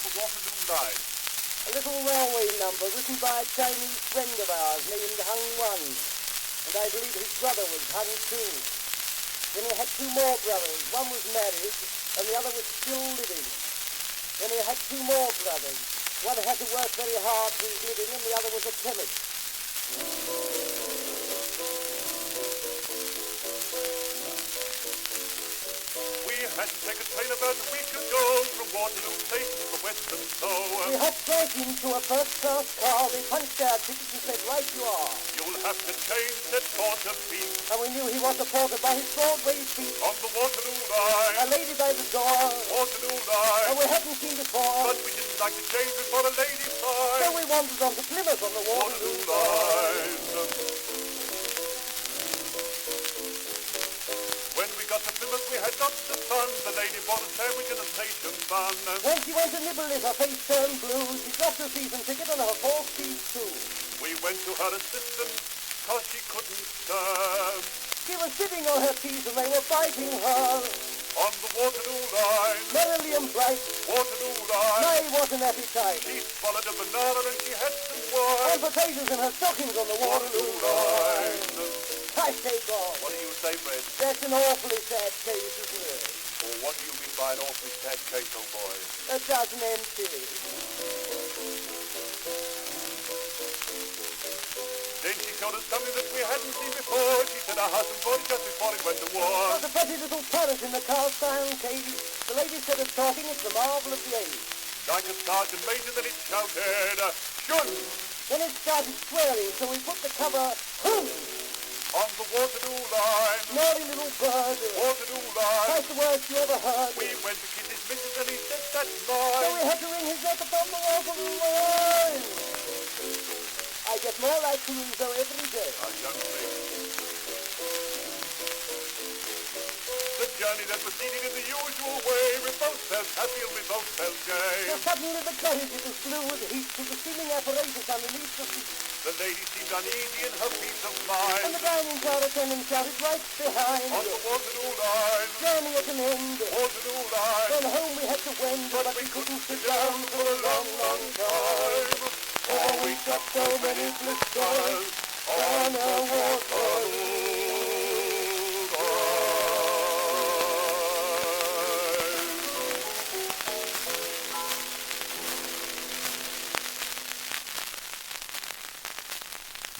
the Waterloo line? A little railway number written by a Chinese friend of ours named Hung Wan. And I believe his brother was Hung too. Then he had two more brothers. One was married and the other was still living. Then he had two more brothers. One had to work very hard for his living and the other was a chemist. We had to take a train about a week ago from Waterloo Station to Western Seoul. We hopped right into a first-class car. They punched our tickets and said, right you are. You'll have to change that porter feet And we knew he was a porter by his Broadway feet. on the Waterloo line. A lady by the door. Waterloo line. And we hadn't seen before. But we didn't like to change before a lady sign. So we wandered on to Plymouth on the Waterloo line. When we got to Plymouth, we had lots of fun. The lady bought a sandwich and a station bun. When she went to nibble it, her face turned blue. She dropped her season ticket and her 4 feet too. We went to her assistant, cause she couldn't stand. She was sitting on her teeth and they were biting her. On the Waterloo line, Merrily and bright, Waterloo line. my what an appetite. She swallowed a banana and she had some wine. And potatoes in her stockings on the Waterloo Waterloo line. line. I say, God, What do you say, Fred? that's an awfully sad case, isn't it? Or what do you mean by an awfully sad case, old boy? A dozen empty. Then she showed us something that we hadn't seen before. She said her husband bought it just before he went to war. There's a pretty little parrot in the cast iron cage. The lady said of talking, it's the marvel of the age. Like a sergeant major, then it shouted, shun! Then it started swearing, so we put the cover, On the Waterloo line, naughty little bird. Waterloo line. That's the worst you ever heard. We went to kiss his missus and he said that's So we mine. had to ring his neck upon the Waterloo line. I get more like Crusoe every day. A young lady. The journey that proceeded in the usual way. We both felt happy and we both felt gay. So suddenly the carriage was flew with heat to the steaming apparatus underneath the seat. The lady seemed uneasy in her peace of And mind. the dining car attendant shouted right behind. On the Waterloo line, Journey at an end. Waterloo line. Then home we had to wend, but we couldn't sit down for a long, long time. Oh, we got so many blisters on our Waterloo